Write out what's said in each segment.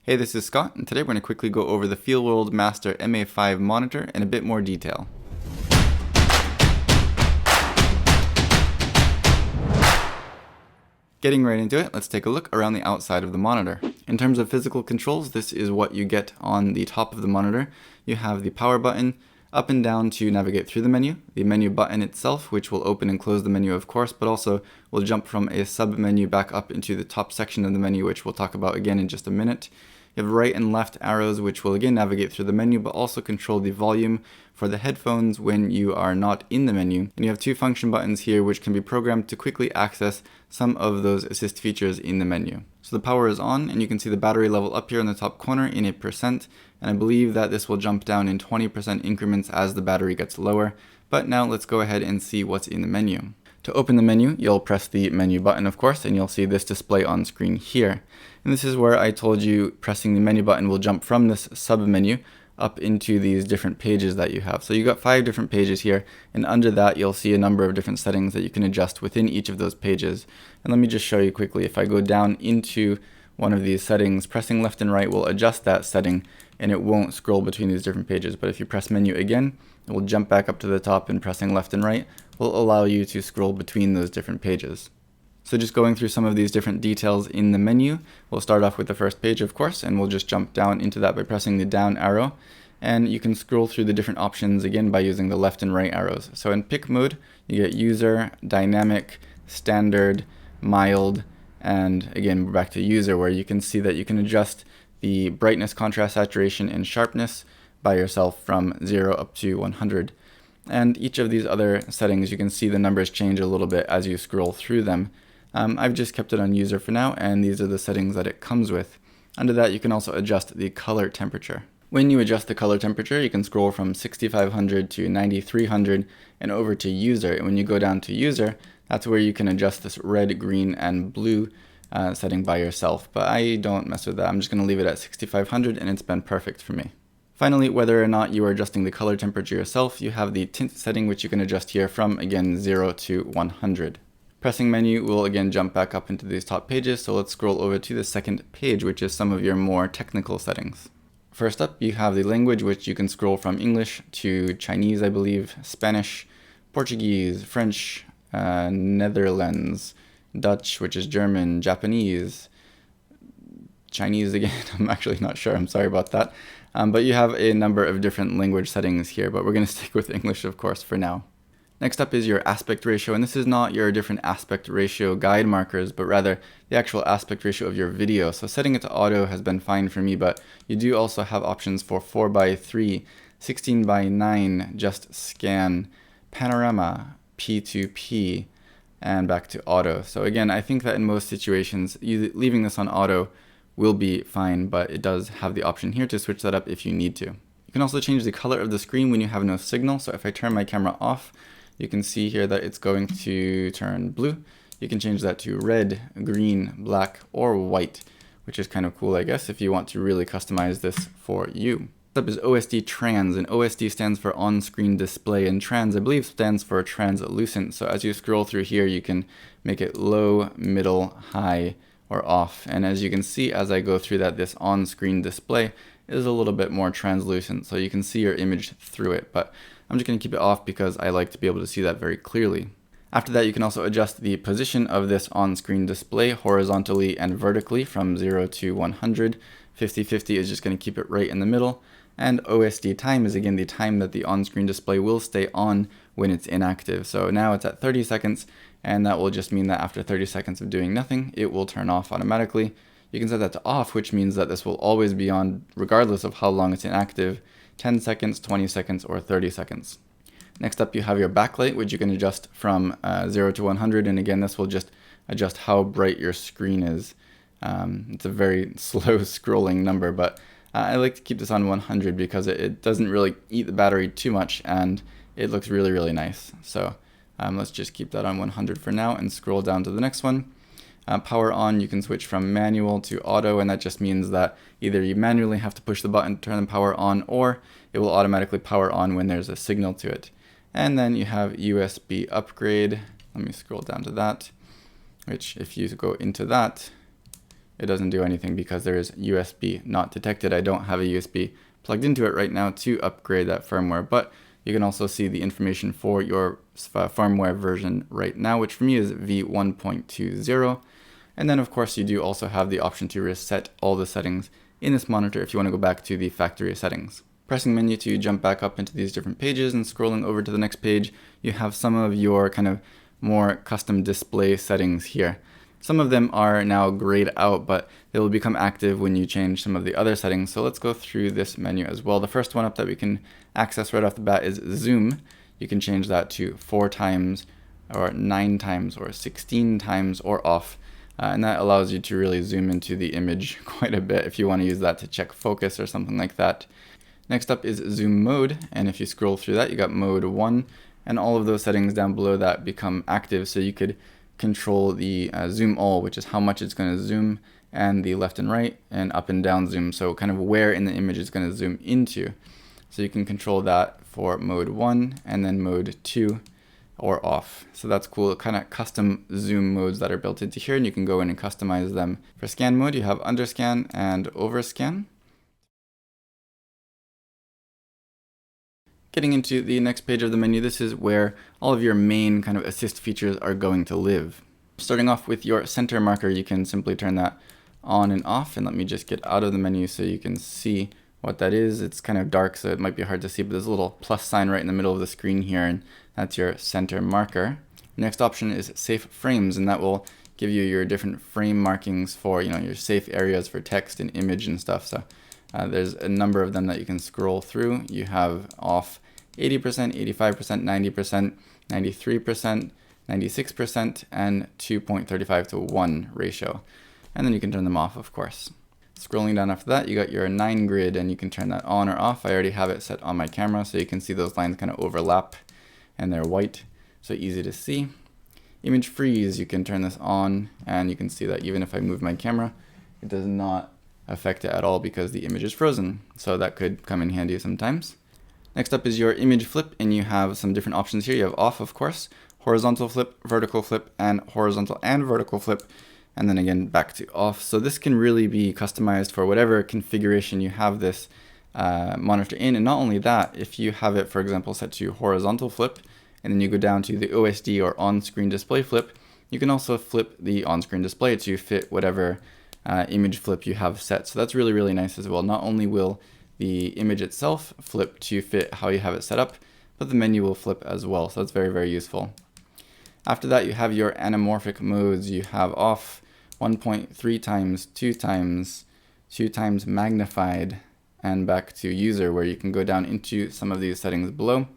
Hey, this is Scott, and today we're going to quickly go over the Feelworld Master MA5 monitor in a bit more detail. Getting right into it, let's take a look around the outside of the monitor. In terms of physical controls, this is what you get on the top of the monitor. You have the power button, up and down to navigate through the menu button itself, which will open and close the menu of course, but also will jump from a sub-menu back up into the top section of the menu, which we'll talk about again in just a minute. You have right and left arrows, which will again navigate through the menu, but also control the volume for the headphones when you are not in the menu. And you have two function buttons here, which can be programmed to quickly access some of those assist features in the menu. So the power is on, and you can see the battery level up here in the top corner in 8%, and I believe that this will jump down in 20% increments as the battery gets lower. But now let's go ahead and see what's in the menu. To open the menu, you'll press the menu button, of course, and you'll see this display on screen here. And this is where I told you pressing the menu button will jump from this sub-menu up into these different pages that you have. So you got 5 different pages here, and under that you'll see a number of different settings that you can adjust within each of those pages. And let me just show you quickly. If I go down into one of these settings, pressing left and right will adjust that setting, and it won't scroll between these different pages. But if you press menu again, it will jump back up to the top, and pressing left and right will allow you to scroll between those different pages. So just going through some of these different details in the menu, we'll start off with the first page, of course, and we'll just jump down into that by pressing the down arrow. And you can scroll through the different options again by using the left and right arrows. So in pick mode, you get user, dynamic, standard, mild, and again, we're back to user, where you can see that you can adjust the brightness, contrast, saturation, and sharpness by yourself from 0 up to 100. And each of these other settings, you can see the numbers change a little bit as you scroll through them. I've just kept it on user for now, and these are the settings that it comes with. Under that, you can also adjust the color temperature. When you adjust the color temperature, you can scroll from 6500 to 9300 and over to user. And when you go down to user, that's where you can adjust this red, green, and blue setting by yourself. But I don't mess with that. I'm just going to leave it at 6500, and it's been perfect for me. Finally, whether or not you are adjusting the color temperature yourself, you have the tint setting, which you can adjust here from, again, 0 to 100. Pressing menu will again jump back up into these top pages, so let's scroll over to the second page, which is some of your more technical settings. First up, you have the language, which you can scroll from English to Chinese, I believe, Spanish, Portuguese, French, Netherlands, Dutch, which is German, Japanese, Chinese again, I'm actually not sure, I'm sorry about that. But you have a number of different language settings here, but we're going to stick with English, of course, for now. Next up is your aspect ratio, and this is not your different aspect ratio guide markers, but rather the actual aspect ratio of your video. So setting it to auto has been fine for me, but you do also have options for 4:3, 16:9, just scan, panorama, P2P, and back to auto. So again, I think that in most situations, leaving this on auto will be fine, but it does have the option here to switch that up if you need to. You can also change the color of the screen when you have no signal. So if I turn my camera off, you can see here that it's going to turn blue. You can change that to red, green, black, or white, which is kind of cool, I guess, if you want to really customize this for you. Next up is OSD Trans, and OSD stands for on-screen display, and Trans, I believe, stands for translucent. So as you scroll through here, you can make it low, middle, high, or off. And as you can see, as I go through that, this on-screen display is a little bit more translucent, so you can see your image through it. But I'm just going to keep it off because I like to be able to see that very clearly. After that, you can also adjust the position of this on-screen display horizontally and vertically from 0 to 100. 50/50 is just going to keep it right in the middle. And OSD time is again the time that the on-screen display will stay on when it's inactive. So now it's at 30 seconds, and that will just mean that after 30 seconds of doing nothing, it will turn off automatically. You can set that to off, which means that this will always be on regardless of how long it's inactive, 10 seconds, 20 seconds, or 30 seconds. Next up, you have your backlight, which you can adjust from 0 to 100, and again, this will just adjust how bright your screen is. It's a very slow scrolling number, but I like to keep this on 100 because it doesn't really eat the battery too much, and it looks really, really nice. So let's just keep that on 100 for now and scroll down to the next one. Power on, you can switch from manual to auto, and that just means that either you manually have to push the button to turn the power on, or it will automatically power on when there's a signal to it. And then you have USB upgrade. Let me scroll down to that, which if you go into that, it doesn't do anything because there is USB not detected. I don't have a USB plugged into it right now to upgrade that firmware, but you can also see the information for your firmware version right now, which for me is V1.20. And then of course you do also have the option to reset all the settings in this monitor if you want to go back to the factory settings. Pressing menu to jump back up into these different pages and scrolling over to the next page, you have some of your kind of more custom display settings here. Some of them are now grayed out, but they will become active when you change some of the other settings. So let's go through this menu as well. The first one up that we can access right off the bat is zoom. You can change that to 4 times or 9 times or 16 times or off. And that allows you to really zoom into the image quite a bit if you want to use that to check focus or something like that. Next up is zoom mode. And if you scroll through that, you got mode 1 and all of those settings down below that become active. So you could control the zoom all, which is how much it's going to zoom, and the left and right and up and down zoom, so kind of where in the image it's going to zoom into. So you can control that for mode 1 and then mode 2 or off. So that's cool, kind of custom zoom modes that are built into here, and you can go in and customize them. For scan mode, you have underscan and overscan. Getting into the next page of the menu, this is where all of your main kind of assist features are going to live. Starting off with your center marker, you can simply turn that on and off. And let me just get out of the menu so you can see what that is. It's kind of dark, so it might be hard to see, but there's a little plus sign right in the middle of the screen here, and that's your center marker. Next option is safe frames, and that will give you your different frame markings for, your safe areas for text and image and stuff. So there's a number of them that you can scroll through. You have off 80%, 85%, 90%, 93%, 96%, and 2.35 to 1 ratio. And then you can turn them off, of course. Scrolling down after that, you got your 9 grid, and you can turn that on or off. I already have it set on my camera, so you can see those lines kind of overlap, and they're white, so easy to see. Image freeze, you can turn this on, and you can see that even if I move my camera, it does not affect it at all because the image is frozen. So that could come in handy sometimes. Next up is your image flip, and you have some different options here. You have off, of course, horizontal flip, vertical flip, and horizontal and vertical flip, and then again back to off. So this can really be customized for whatever configuration you have this monitor in. And not only that, if you have it, for example, set to horizontal flip, and then you go down to the OSD or on-screen display flip, you can also flip the on-screen display to fit whatever image flip you have set. So that's really, really nice as well. Not only will the image itself flip to fit how you have it set up, but the menu will flip as well. So that's very, very useful. After that, you have your anamorphic modes. You have off 1.3 times, 2 times, 2 times magnified, and back to user, where you can go down into some of these settings below,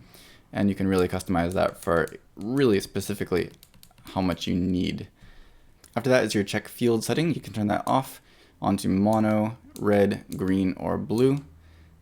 and you can really customize that for really specifically how much you need. After that is your check field setting. You can turn that off onto mono, red, green, or blue,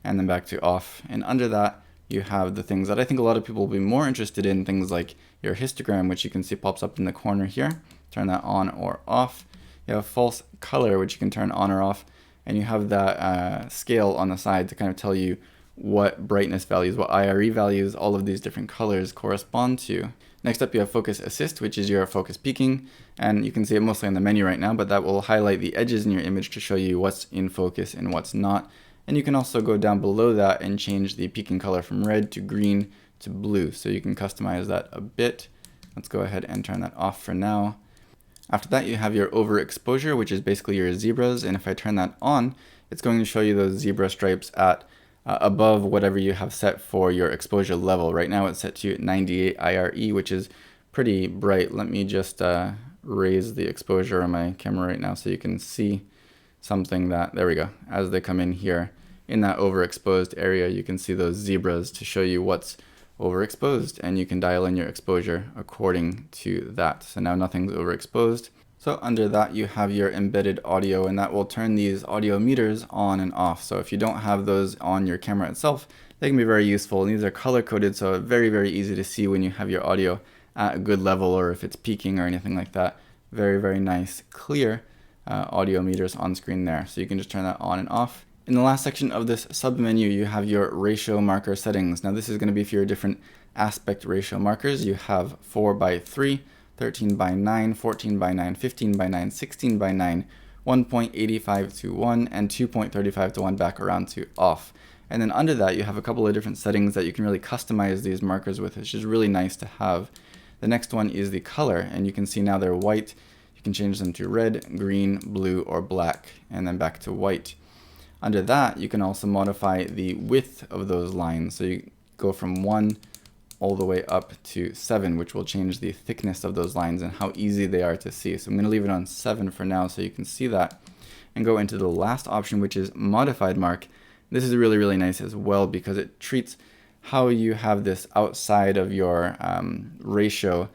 and then back to off. And under that, you have the things that I think a lot of people will be more interested in, things like your histogram, which you can see pops up in the corner here. Turn that on or off. You have false color, which you can turn on or off. And you have that scale on the side to kind of tell you what brightness values, what IRE values, all of these different colors correspond to. Next up, you have focus assist, which is your focus peaking. And you can see it mostly on the menu right now, but that will highlight the edges in your image to show you what's in focus and what's not. And you can also go down below that and change the peaking color from red to green to blue. So you can customize that a bit. Let's go ahead and turn that off for now. After that, you have your overexposure, which is basically your zebras. And if I turn that on, it's going to show you those zebra stripes at above whatever you have set for your exposure level. Right now it's set to 98 IRE, which is pretty bright. Let me just raise the exposure on my camera right now so you can see something that, there we go, as they come in here in that overexposed area, you can see those zebras to show you what's overexposed, and you can dial in your exposure according to that. So now nothing's overexposed. So under that, you have your embedded audio, and that will turn these audio meters on and off. So if you don't have those on your camera itself, they can be very useful. And these are color coded, so very, very easy to see when you have your audio at a good level or if it's peaking or anything like that. Very, very nice, clear audio meters on screen there. So you can just turn that on and off. In the last section of this sub-menu, you have your ratio marker settings. Now this is going to be for your different aspect ratio markers. You have 4:3, 13:9, 14:9, 15:9, 16:9, 1.85 to 1, and 2.35 to 1 back around to off. And then under that, you have a couple of different settings that you can really customize these markers with, which is really nice to have. The next one is the color, and you can see now they're white. You can change them to red, green, blue, or black, and then back to white. Under that, you can also modify the width of those lines. So you go from 1 all the way up to 7, which will change the thickness of those lines and how easy they are to see. So I'm going to leave it on 7 for now so you can see that, and go into the last option, which is modified mark. This is really, really nice as well because it treats how you have this outside of your ratio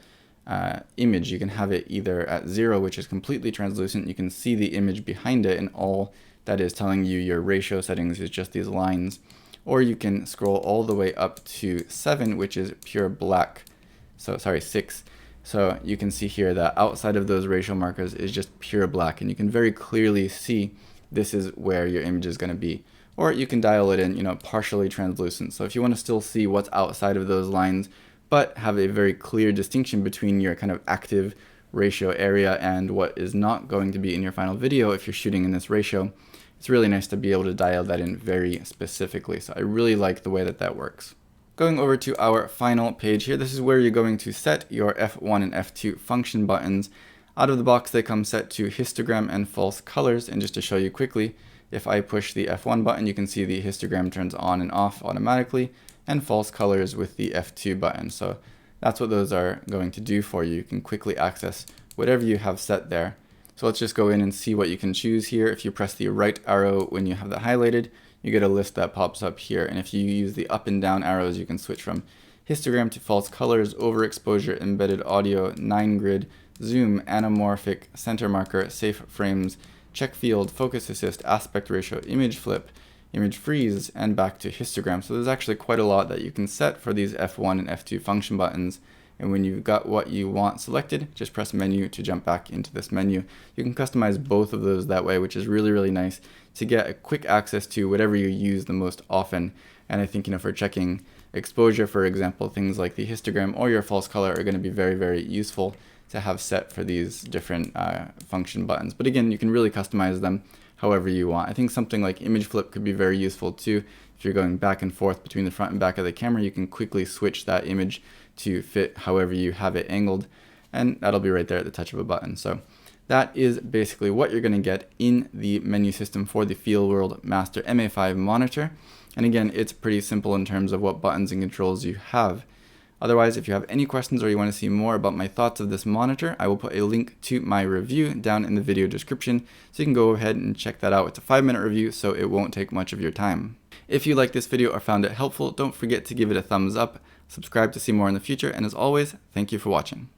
image. You can have it either at 0, which is completely translucent. You can see the image behind it, and all that is telling you your ratio settings is just these lines. Or you can scroll all the way up to 7, which is pure black. So sorry, 6. So you can see here that outside of those ratio markers is just pure black, and you can very clearly see this is where your image is going to be. Or you can dial it in, partially translucent. So if you want to still see what's outside of those lines, but have a very clear distinction between your kind of active ratio area and what is not going to be in your final video if you're shooting in this ratio, it's really nice to be able to dial that in very specifically. So I really like the way that that works. Going over to our final page here, this is where you're going to set your F1 and F2 function buttons. Out of the box, they come set to histogram and false colors. And just to show you quickly, if I push the F1 button, you can see the histogram turns on and off automatically, and false colors with the F2 button. So that's what those are going to do for you. You can quickly access whatever you have set there. So let's just go in and see what you can choose here. If you press the right arrow when you have that highlighted, you get a list that pops up here. And if you use the up and down arrows, you can switch from histogram to false colors, overexposure, embedded audio, 9 grid, zoom, anamorphic, center marker, safe frames, check field, focus assist, aspect ratio, image flip, image freeze, and back to histogram. So there's actually quite a lot that you can set for these F1 and F2 function buttons. And when you've got what you want selected, just press menu to jump back into this menu. You can customize both of those that way, which is really, really nice to get a quick access to whatever you use the most often. And I think, for checking exposure, for example, things like the histogram or your false color are going to be very, very useful to have set for these different function buttons. But again, you can really customize them however you want. I think something like image flip could be very useful too. If you're going back and forth between the front and back of the camera, you can quickly switch that image to fit however you have it angled, and that'll be right there at the touch of a button. So that is basically what you're going to get in the menu system for the Feelworld Master MA5 monitor. And again, it's pretty simple in terms of what buttons and controls you have. Otherwise, if you have any questions or you want to see more about my thoughts of this monitor, I will put a link to my review down in the video description, so you can go ahead and check that out. It's a 5-minute review, so it won't take much of your time. If you liked this video or found it helpful, don't forget to give it a thumbs up, subscribe to see more in the future, and as always, thank you for watching.